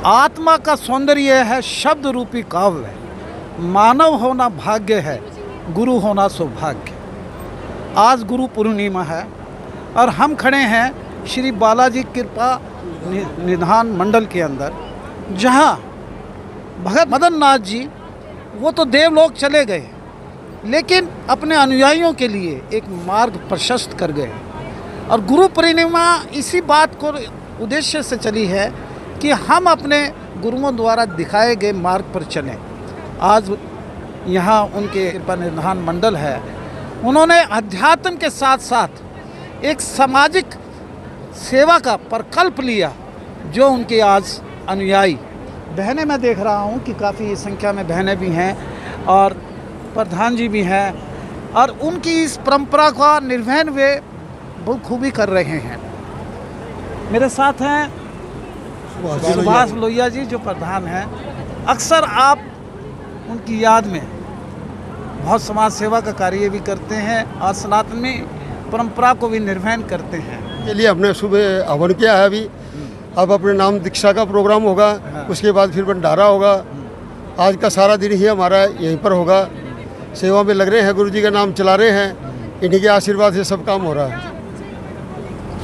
आत्मा का सौंदर्य है शब्द रूपी काव्य, मानव होना भाग्य है, गुरु होना सौभाग्य। आज गुरु पूर्णिमा है और हम खड़े हैं श्री बालाजी कृपा निधान मंडल के अंदर, जहां भगत मदन नाथ जी वो तो देवलोक चले गए, लेकिन अपने अनुयायियों के लिए एक मार्ग प्रशस्त कर गए। और गुरु पूर्णिमा इसी बात को उद्देश्य से चली है कि हम अपने गुरुओं द्वारा दिखाए गए मार्ग पर चलें। आज यहाँ उनके कृपा निधान मंडल है, उन्होंने अध्यात्म के साथ साथ एक सामाजिक सेवा का प्रकल्प लिया, जो उनके आज अनुयायी बहनें मैं देख रहा हूँ कि काफ़ी संख्या में बहनें भी हैं और प्रधान जी भी हैं, और उनकी इस परंपरा का निर्वहन वे बहुत खूबी कर रहे हैं। मेरे साथ हैं सुभाष लोहिया जी जो प्रधान हैं। अक्सर आप उनकी याद में बहुत समाज सेवा का कार्य भी करते हैं और सनातनी परंपरा को भी निर्वहन करते हैं। के लिए हमने सुबह हवन किया है। अभी अब अपने नाम दीक्षा का प्रोग्राम होगा, उसके बाद फिर भंडारा होगा। आज का सारा दिन ही हमारा यहीं पर होगा। सेवा में लग रहे हैं, गुरु जी का नाम चला रहे हैं, इन्हीं के आशीर्वाद से सब काम हो रहा है।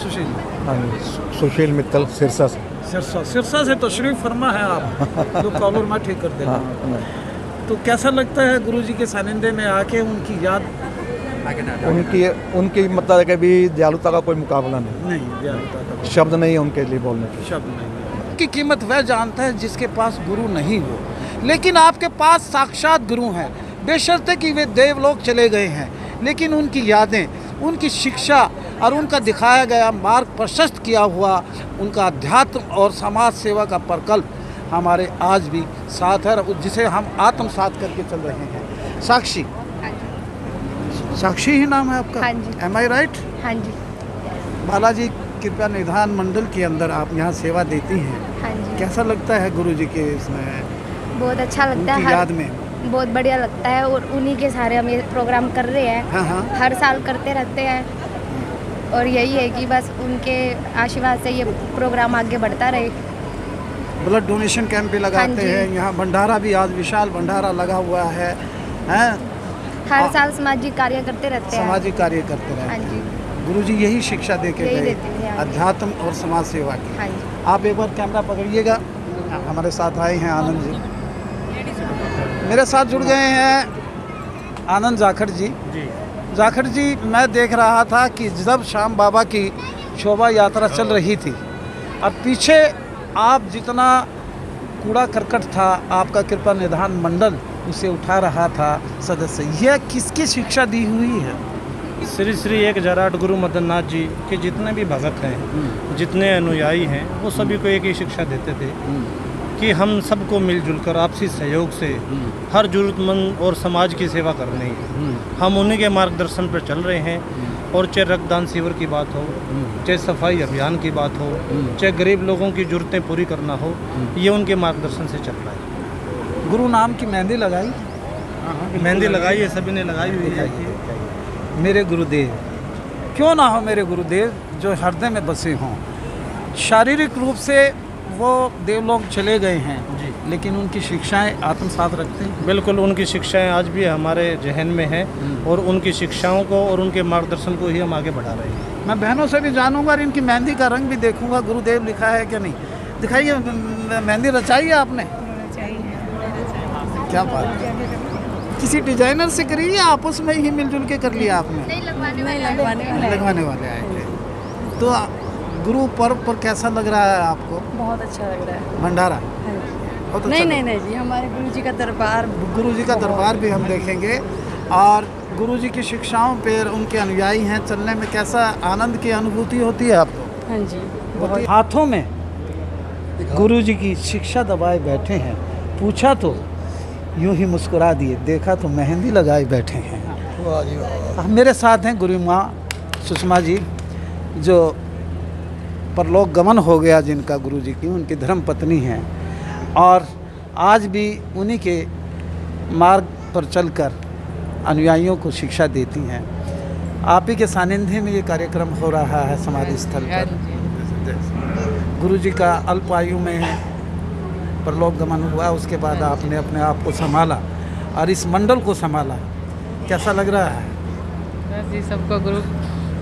सुशील, हाँ, सुशील मित्तल सिरसा से। सिरसा से तो शरीफ फरमा है आप, जो कॉलर में ठीक कर देना। तो कैसा लगता है गुरु जी के सानिध्य में आके उनकी याद? उनकी मतलब है कि भी दयालुता का कोई मुकाबला नहीं, दयालुता का शब्द नहीं है उनके लिए बोलने की। शब्द नहीं की कीमत वह जानता है जिसके पास गुरु नहीं हो, लेकिन आपके पास साक्षात गुरु हैं। बेशर्ते कि वे देवलोक चले गए हैं, लेकिन उनकी यादें, उनकी शिक्षा और उनका दिखाया गया मार्ग प्रशस्त किया हुआ उनका अध्यात्म और समाज सेवा का प्रकल्प हमारे आज भी साथ है, जिसे हम आत्मसात करके चल रहे हैं। साक्षी, साक्षी ही नाम है आपका? हाँ जी। एम आई राइट? हाँ जी। बालाजी कृपा निधान मंडल के अंदर आप यहाँ सेवा देती हैं। हाँ जी। कैसा लगता है गुरु जी के इसमें? बहुत अच्छा लगता है, याद में बहुत बढ़िया लगता है। और उन्हीं के सारे हम ये प्रोग्राम कर रहे हैं। हाँ। हर साल करते रहते हैं, और यही है कि बस उनके आशीर्वाद से ये प्रोग्राम आगे बढ़ता रहे। ब्लड डोनेशन कैंप भी लगाते हैं, यहाँ भंडारा भी आज विशाल भंडारा लगा हुआ है, हर साल सामाजिक कार्य करते रहते हैं। सामाजिक कार्य करते रहते हैं। हाँ जी। गुरु जी यही शिक्षा दे के गए, अध्यात्म और समाज सेवा की। हाँ जी। आप एक बार कैमरा पकड़िएगा। हमारे साथ आए हैं आनंद जी, मेरे साथ जुड़ गए हैं आनंद जाखड़ जी। जाखड़ जी, मैं देख रहा था कि जब श्याम बाबा की शोभा यात्रा चल रही थी और पीछे आप जितना कूड़ा करकट था, आपका कृपा निधान मंडल उसे उठा रहा था सदस्य, यह किसकी शिक्षा दी हुई है? श्री श्री एक जराट गुरु मदन नाथ जी के जितने भी भगत हैं, जितने अनुयायी हैं, वो सभी को एक ही शिक्षा देते थे कि हम सबको मिलजुल कर आपसी सहयोग से हर जरूरतमंद और समाज की सेवा करनी है। हम उन्हीं के मार्गदर्शन पर चल रहे हैं, और चाहे रक्तदान शिविर की बात हो, चाहे सफाई अभियान की बात हो, चाहे गरीब लोगों की जरूरतें पूरी करना हो, ये उनके मार्गदर्शन से चल रहा है। गुरु नाम की मेहंदी लगाई? मेहंदी लगाई है, सभी ने लगाई हुई है। मेरे गुरुदेव, क्यों ना हो मेरे गुरुदेव जो हृदय में बसे हों। शारीरिक रूप से वो देवलोक चले गए हैं जी, लेकिन उनकी शिक्षाएं आत्मसात रखते हैं। बिल्कुल, उनकी शिक्षाएं आज भी हमारे जहन में हैं, और उनकी शिक्षाओं को और उनके मार्गदर्शन को ही हम आगे बढ़ा रहे हैं। मैं बहनों से भी जानूंगा और इनकी मेहंदी का रंग भी देखूंगा, गुरुदेव लिखा है क्या नहीं। दिखाइए, मेहंदी रचाई है आपने? क्या बात है, किसी डिजाइनर से करी या आपस में ही मिलजुल के कर लिया आपने? नहीं, लगवाने वाले आए थे। तो गुरु पर्व पर कैसा लग रहा है आपको? बहुत अच्छा लग रहा है भंडारा। बहुत अच्छा नहीं जी, हमारे गुरु जी का दरबार भी हम देखेंगे, और गुरु जी की शिक्षाओं पर उनके अनुयायी हैं, चलने में कैसा आनंद की अनुभूति होती है आपको? हाँ जी, बहुत। हाथों में गुरु जी की शिक्षा दबाए बैठे हैं, पूछा तो यूं ही मुस्कुरा दिए, देखा तो मेहंदी लगाए बैठे हैं। मेरे साथ हैं गुरु माँ सुषमा जी, जो परलोक गमन हो गया जिनका गुरु जी की, उनकी धर्म पत्नी हैं, और आज भी उन्हीं के मार्ग पर चलकर अनुयायियों को शिक्षा देती हैं। आप ही के सानिध्य में ये कार्यक्रम हो रहा है समाधि स्थल पर। गुरु जी का अल्प आयु में परलोक गमन हुआ, उसके बाद आपने अपने आप को संभाला और इस मंडल को संभाला, कैसा लग रहा है? बस जी सबको गुरु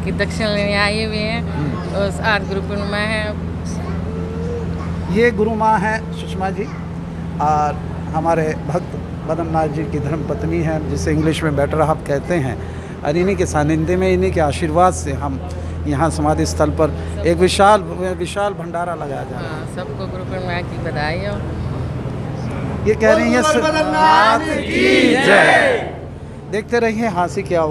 की दक्षिणा लेने आए हुए हैं और आज गुरु पूर्णिमा है। ये गुरु माँ हैं सुषमा जी और हमारे भक्त मदननाथ जी की धर्मपत्नी हैं, जिसे इंग्लिश में बेटर हाफ कहते हैं। और इन्हीं के सानिध्य में, इन्हीं के आशीर्वाद से हम यहाँ समाधि स्थल पर एक विशाल भंडारा लगाया जा रहा है। हाँ, सबको गुरु पूर्णिमा की बधाई हो। ये कह रही हैं देखते रहिए हाँसी की आवाज़।